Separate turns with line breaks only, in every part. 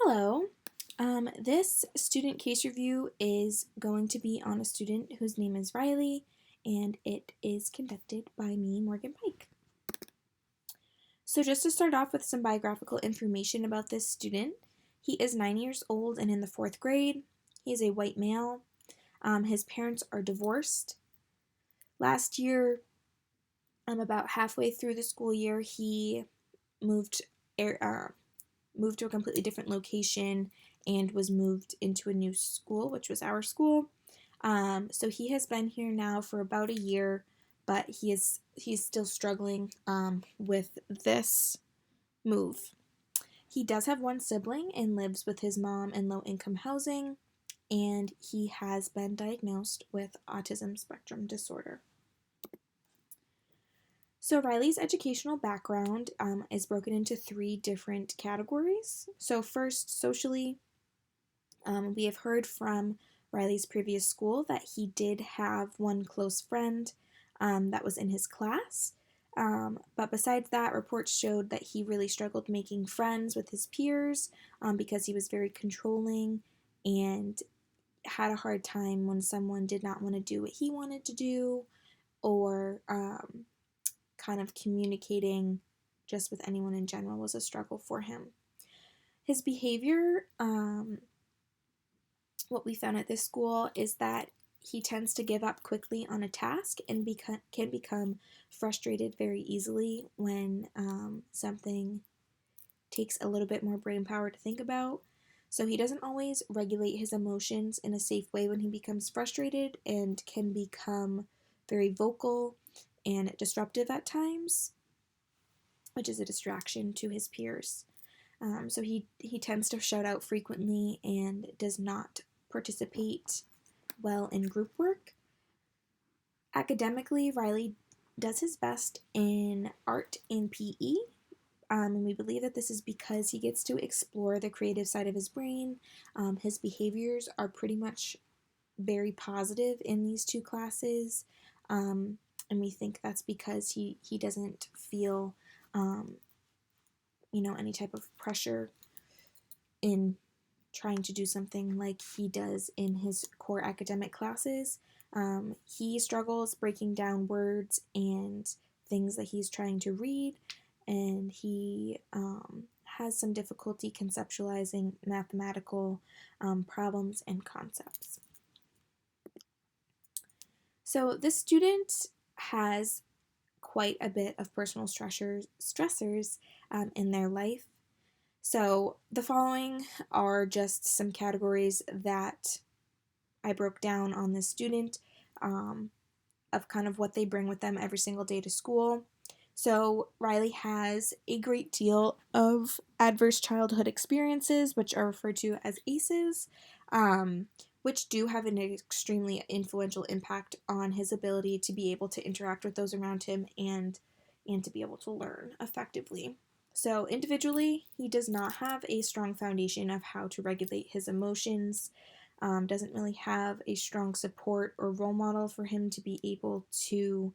Hello. This student case review is going to be on a student whose name is Riley, and it is conducted by me, Morgan Pike. So just to start off with some biographical information about this student, he is 9 years old and in the 4th grade. He is a white male. His parents are divorced. Last year, about halfway through the school year, he moved moved to a completely different location and was moved into a new school, which was our school. So he has been here now for about a year, but he's still struggling with this move. He does have one sibling and lives with his mom in low income housing, and he has been diagnosed with autism spectrum disorder. So Riley's educational background is broken into 3 different categories. So first, socially, we have heard from Riley's previous school that he did have one close friend that was in his class. But besides that, reports showed that he really struggled making friends with his peers because he was very controlling and had a hard time when someone did not want to do what he wanted to do, or kind of communicating just with anyone in general was a struggle for him. His behavior, what we found at this school, is that he tends to give up quickly on a task and can become frustrated very easily when something takes a little bit more brain power to think about. So he doesn't always regulate his emotions in a safe way when he becomes frustrated, and can become very vocal and disruptive at times, which is a distraction to his peers. So he tends to shout out frequently and does not participate well in group work. Academically, Riley does his best in art and PE, and we believe that this is because he gets to explore the creative side of his brain. His behaviors are pretty much very positive in these 2 classes, and we think that's because he doesn't feel any type of pressure in trying to do something like he does in his core academic classes. He struggles breaking down words and things that he's trying to read, and he has some difficulty conceptualizing mathematical problems and concepts. So this student has quite a bit of personal stressors in their life. So the following are just some categories that I broke down on this student of kind of what they bring with them every single day to school. So Riley has a great deal of adverse childhood experiences, which are referred to as ACEs, which do have an extremely influential impact on his ability to be able to interact with those around him and to be able to learn effectively. So individually, he does not have a strong foundation of how to regulate his emotions, doesn't really have a strong support or role model for him to be able to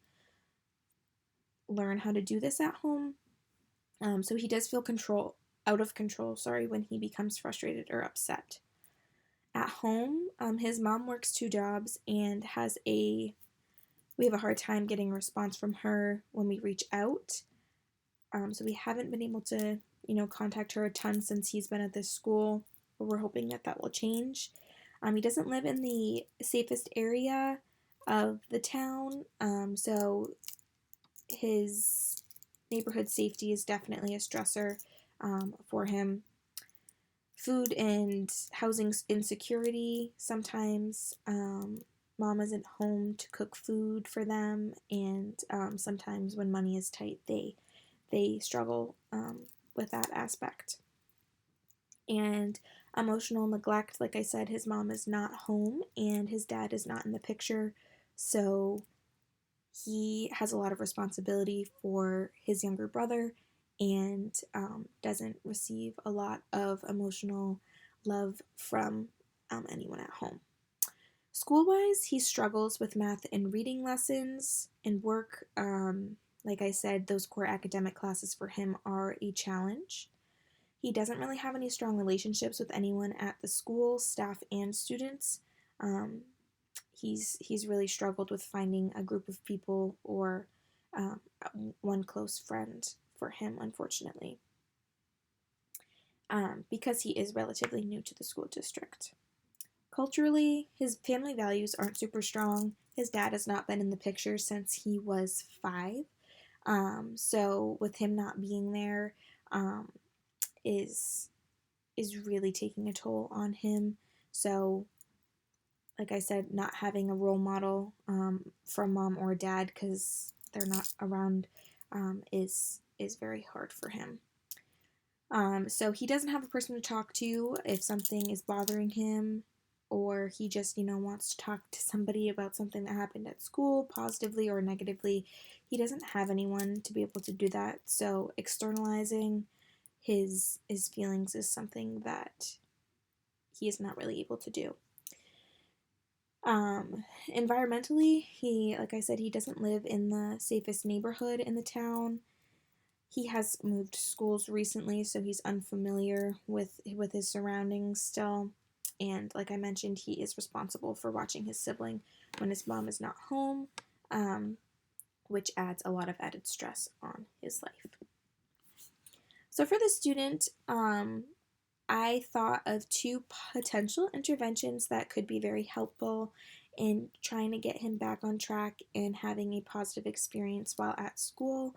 learn how to do this at home. So he does feel out of control, when he becomes frustrated or upset. At home, his mom works 2 jobs and we have a hard time getting a response from her when we reach out. So we haven't been able to, contact her a ton since he's been at this school, but we're hoping that will change. He doesn't live in the safest area of the town, so his neighborhood safety is definitely a stressor for him. Food and housing insecurity. Sometimes mom isn't home to cook food for them, and sometimes when money is tight, they struggle with that aspect. And emotional neglect, like I said, his mom is not home and his dad is not in the picture, so he has a lot of responsibility for his younger brother and doesn't receive a lot of emotional love from anyone at home. School-wise, he struggles with math and reading lessons and work. Like I said, those core academic classes for him are a challenge. He doesn't really have any strong relationships with anyone at the school, staff, and students. Um, he's really struggled with finding a group of people or um, one close friend for him, unfortunately, because he is relatively new to the school district. Culturally, his family values aren't super strong. His dad has not been in the picture since he was 5. So with him not being there, um, is really taking a toll on him. So, like I said, not having a role model from mom or dad because they're not around is very hard for him. So he doesn't have a person to talk to if something is bothering him, or he just, wants to talk to somebody about something that happened at school, positively or negatively. He doesn't have anyone to be able to do that. So externalizing his feelings is something that he is not really able to do. Environmentally, like I said, he doesn't live in the safest neighborhood in the town. He has moved schools recently, so he's unfamiliar with his surroundings still. And like I mentioned, he is responsible for watching his sibling when his mom is not home, which adds a lot of added stress on his life. So for the student, I thought of 2 potential interventions that could be very helpful in trying to get him back on track and having a positive experience while at school.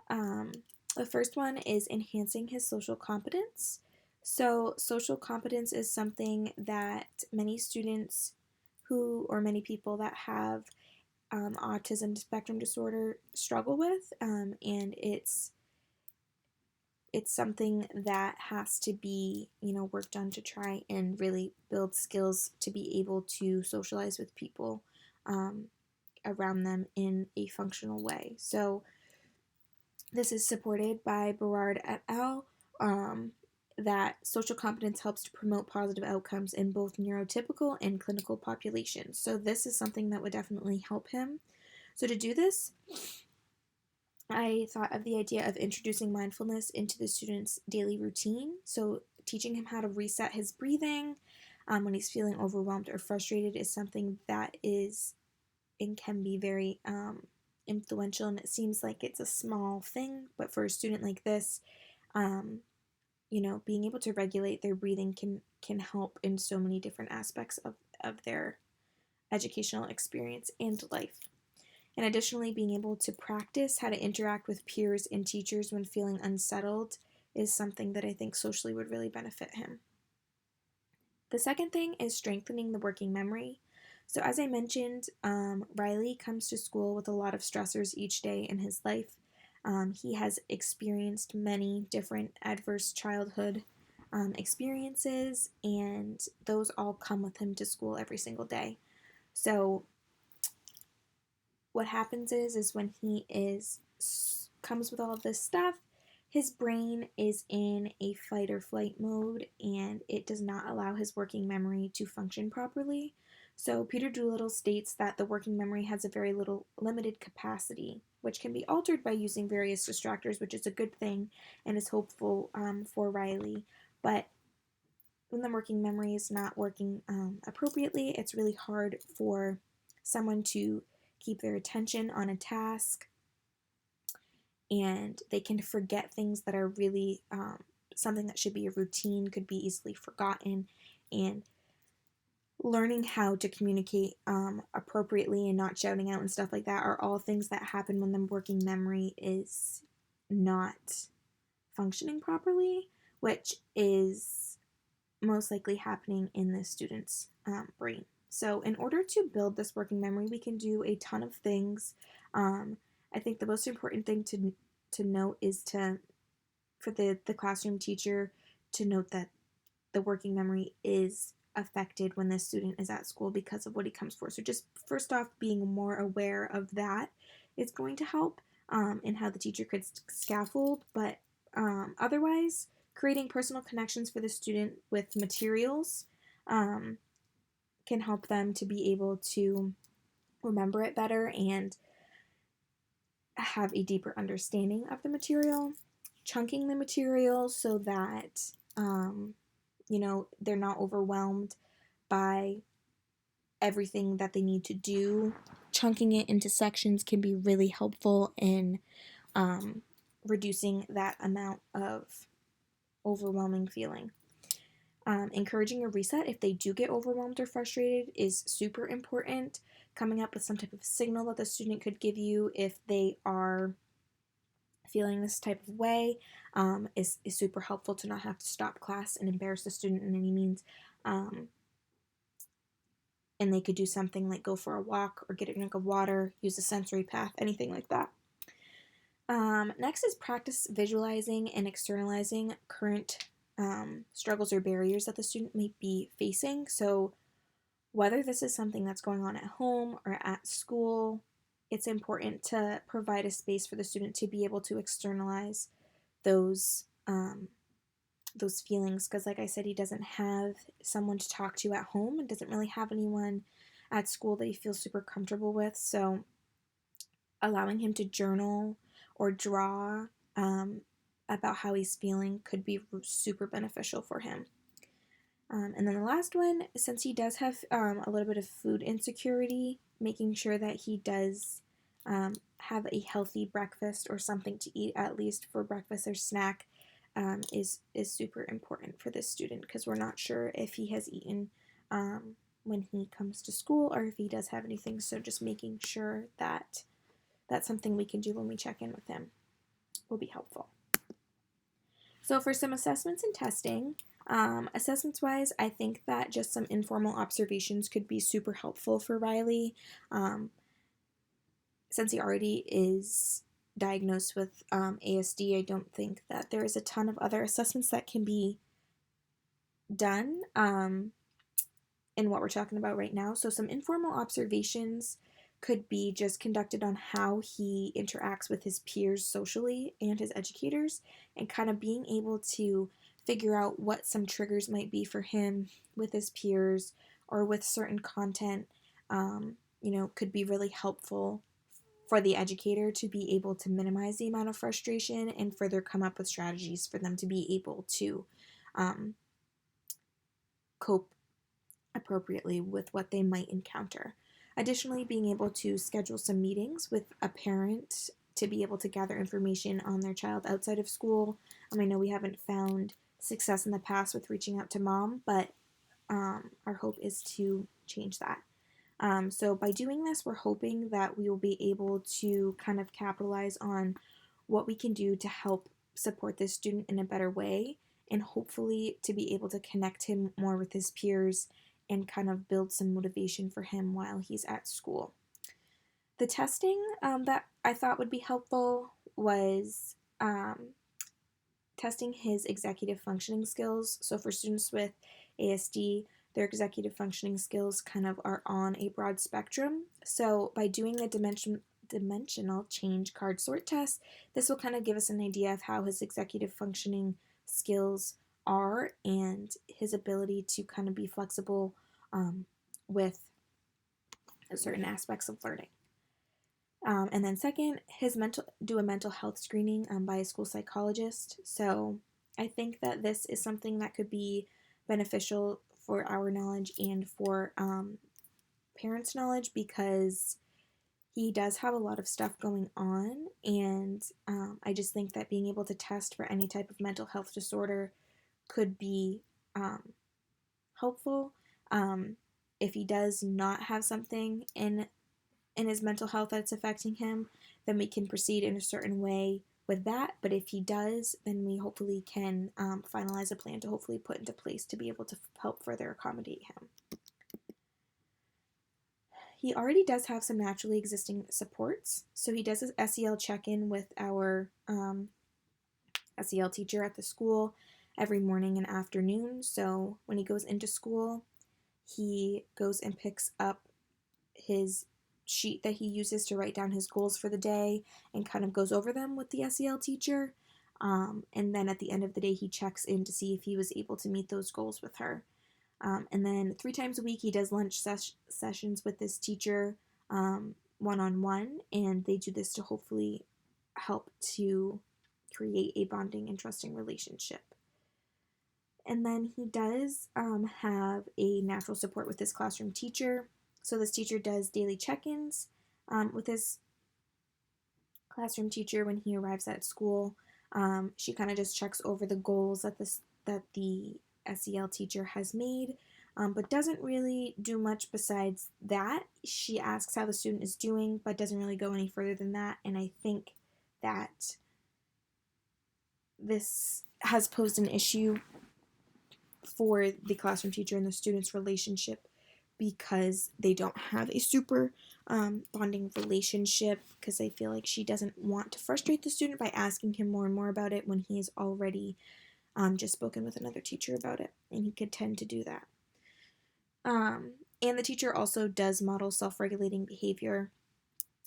The first one is enhancing his social competence. So, social competence is something that many students or many people that have autism spectrum disorder struggle with, and it's something that has to be, worked on to try and really build skills to be able to socialize with people around them in a functional way. So this is supported by Berard et al. That social competence helps to promote positive outcomes in both neurotypical and clinical populations. So this is something that would definitely help him. So to do this, I thought of the idea of introducing mindfulness into the student's daily routine. So, teaching him how to reset his breathing when he's feeling overwhelmed or frustrated is something that is and can be very influential. And it seems like it's a small thing, but for a student like this, being able to regulate their breathing can help in so many different aspects of their educational experience and life. And additionally, being able to practice how to interact with peers and teachers when feeling unsettled is something that I think socially would really benefit him. The second thing is strengthening the working memory. So, as I mentioned, Riley comes to school with a lot of stressors each day in his life. He has experienced many different adverse childhood experiences, and those all come with him to school every single day. So, what happens is when he comes with all of this stuff, his brain is in a fight or flight mode, and it does not allow his working memory to function properly. So Peter Doolittle states that the working memory has a very limited capacity, which can be altered by using various distractors, which is a good thing and is hopeful for Riley. But when the working memory is not working appropriately, it's really hard for someone to keep their attention on a task, and they can forget things that are really something that should be a routine could be easily forgotten. And learning how to communicate appropriately and not shouting out and stuff like that are all things that happen when the working memory is not functioning properly, which is most likely happening in the student's brain. So in order to build this working memory, we can do a ton of things. I think the most important thing to note is for the classroom teacher to note that the working memory is affected when the student is at school because of what he comes for. So just first off, being more aware of that is going to help in how the teacher could scaffold. But otherwise, creating personal connections for the student with materials can help them to be able to remember it better and have a deeper understanding of the material. chunking the material so that, they're not overwhelmed by everything that they need to do. Chunking it into sections can be really helpful in reducing that amount of overwhelming feeling. Encouraging a reset if they do get overwhelmed or frustrated is super important. Coming up with some type of signal that the student could give you if they are feeling this type of way is super helpful to not have to stop class and embarrass the student in any means. And they could do something like go for a walk or get a drink of water, use a sensory path, anything like that. Next is practice visualizing and externalizing current struggles or barriers that the student may be facing. So whether this is something that's going on at home or at school, it's important to provide a space for the student to be able to externalize those feelings, because like I said, he doesn't have someone to talk to at home and doesn't really have anyone at school that he feels super comfortable with. So allowing him to journal or draw about how he's feeling could be super beneficial for him. And then the last one, since he does have a little bit of food insecurity, making sure that he does have a healthy breakfast or something to eat at least for breakfast or snack is super important for this student, because we're not sure if he has eaten when he comes to school or if he does have anything. So just making sure that that's something we can do when we check in with him will be helpful. So for some assessments and testing, assessments-wise, I think that just some informal observations could be super helpful for Riley. Since he already is diagnosed with ASD, I don't think that there is a ton of other assessments that can be done in what we're talking about right now. So some informal observations could be just conducted on how he interacts with his peers socially and his educators, and kind of being able to figure out what some triggers might be for him with his peers or with certain content, could be really helpful for the educator to be able to minimize the amount of frustration and further come up with strategies for them to be able to cope appropriately with what they might encounter. Additionally, being able to schedule some meetings with a parent to be able to gather information on their child outside of school. I know we haven't found success in the past with reaching out to mom, but our hope is to change that. So by doing this, we're hoping that we will be able to kind of capitalize on what we can do to help support this student in a better way, and hopefully to be able to connect him more with his peers and kind of build some motivation for him while he's at school. The testing that I thought would be helpful was testing his executive functioning skills. So for students with ASD, their executive functioning skills kind of are on a broad spectrum. So by doing the dimensional change card sort test, this will kind of give us an idea of how his executive functioning skills are and his ability to kind of be flexible with certain aspects of learning. And then second, do a mental health screening by a school psychologist. So I think that this is something that could be beneficial for our knowledge and for parents' knowledge, because he does have a lot of stuff going on, and I just think that being able to test for any type of mental health disorder could be helpful. If he does not have something in his mental health that's affecting him, then we can proceed in a certain way with that. But if he does, then we hopefully can finalize a plan to hopefully put into place to be able to help further accommodate him. He already does have some naturally existing supports. So he does his SEL check-in with our SEL teacher at the school every morning and afternoon. So when he goes into school, he goes and picks up his sheet that he uses to write down his goals for the day and kind of goes over them with the SEL teacher. And then at the end of the day, he checks in to see if he was able to meet those goals with her. And then 3 times a week, he does lunch sessions with this teacher one-on-one, and they do this to hopefully help to create a bonding and trusting relationship. And then he does have a natural support with his classroom teacher. So this teacher does daily check-ins with his classroom teacher when he arrives at school. She kind of just checks over the goals that the SEL teacher has made, but doesn't really do much besides that. She asks how the student is doing, but doesn't really go any further than that. And I think that this has posed an issue for the classroom teacher and the student's relationship because they don't have a super bonding relationship, because I feel like she doesn't want to frustrate the student by asking him more and more about it when he's already just spoken with another teacher about it, and he could tend to do that. And the teacher also does model self-regulating behavior,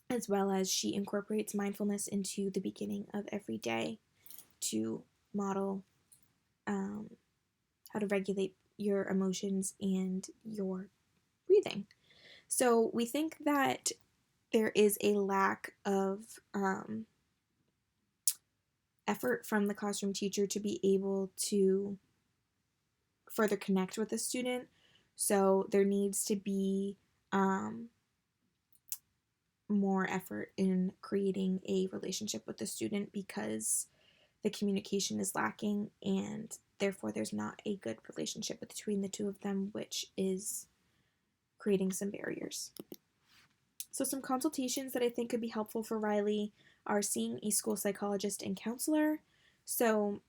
as well as she incorporates mindfulness into the beginning of every day to model how to regulate your emotions and your breathing. So we think that there is a lack of effort from the classroom teacher to be able to further connect with the student. So there needs to be more effort in creating a relationship with the student, because the communication is lacking and therefore there's not a good relationship between the two of them, which is creating some barriers. So some consultations that I think could be helpful for Riley are seeing a school psychologist and counselor. So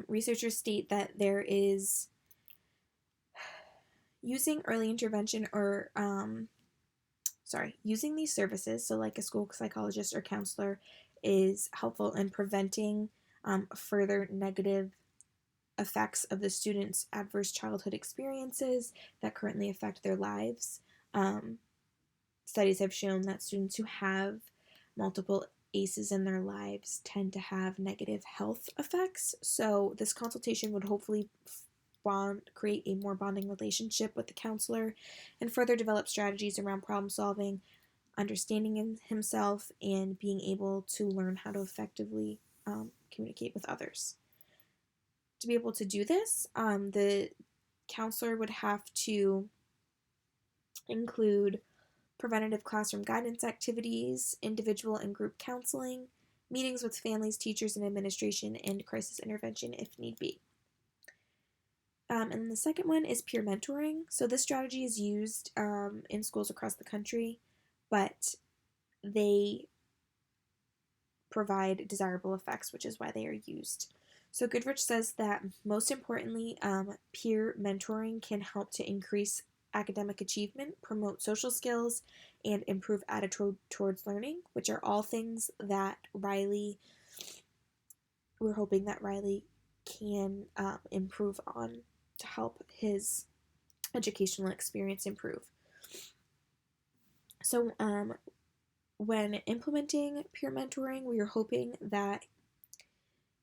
researchers state that there is using early intervention or using these services, so like a school psychologist or counselor, is helpful in preventing further negative effects of the student's adverse childhood experiences that currently affect their lives. Studies have shown that students who have multiple ACEs in their lives tend to have negative health effects. So this consultation would hopefully create a more bonding relationship with the counselor and further develop strategies around problem solving, understanding himself, and being able to learn how to effectively communicate with others. To be able to do this, the counselor would have to include preventative classroom guidance activities, individual and group counseling, meetings with families, teachers, and administration, and crisis intervention if need be. And then the second one is peer mentoring. So this strategy is used in schools across the country, but they provide desirable effects, which is why they are used. So Goodrich says that most importantly, peer mentoring can help to increase academic achievement, promote social skills, and improve attitude towards learning, which are all things that we're hoping that Riley can improve on to help his educational experience improve. So when implementing peer mentoring, we are hoping that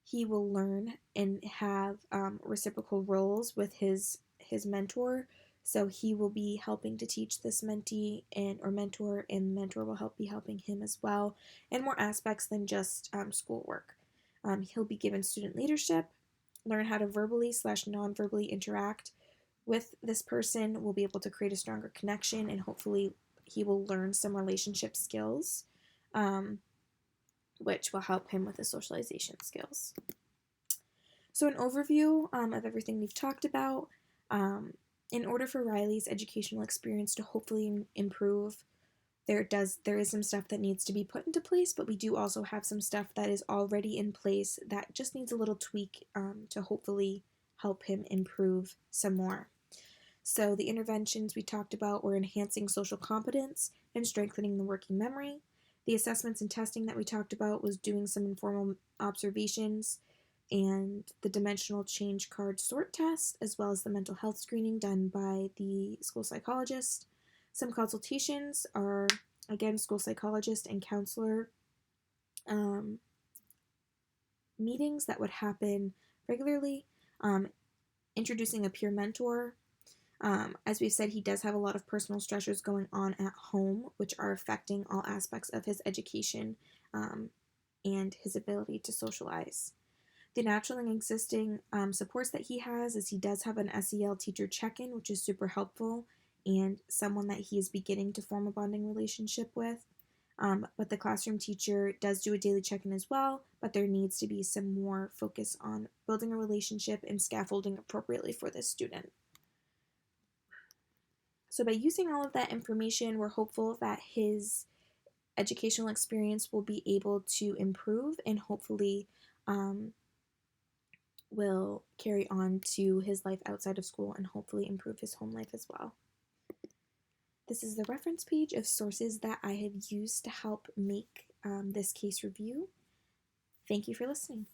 he will learn and have reciprocal roles with his mentor. So he will be helping to teach this mentee or mentor, and the mentor will be helping him as well, and more aspects than just schoolwork. He'll be given student leadership, learn how to verbally/non-verbally interact with this person. Will be able to create a stronger connection, and hopefully he will learn some relationship skills, which will help him with his socialization skills. So an overview of everything we've talked about. In order for Riley's educational experience to hopefully improve, there is some stuff that needs to be put into place, but we do also have some stuff that is already in place that just needs a little tweak to hopefully help him improve some more. So the interventions we talked about were enhancing social competence and strengthening the working memory. The assessments and testing that we talked about was doing some informal observations and the dimensional change card sort test, as well as the mental health screening done by the school psychologist. Some consultations are, again, school psychologist and counselor meetings that would happen regularly, introducing a peer mentor. As we've said, he does have a lot of personal stressors going on at home, which are affecting all aspects of his education and his ability to socialize. The natural and existing supports that he has is he does have an SEL teacher check-in, which is super helpful, and someone that he is beginning to form a bonding relationship with. But the classroom teacher does do a daily check-in as well, but there needs to be some more focus on building a relationship and scaffolding appropriately for this student. So by using all of that information, we're hopeful that his educational experience will be able to improve and hopefully will carry on to his life outside of school and hopefully improve his home life as well. This is the reference page of sources that I have used to help make this case review. Thank you for listening.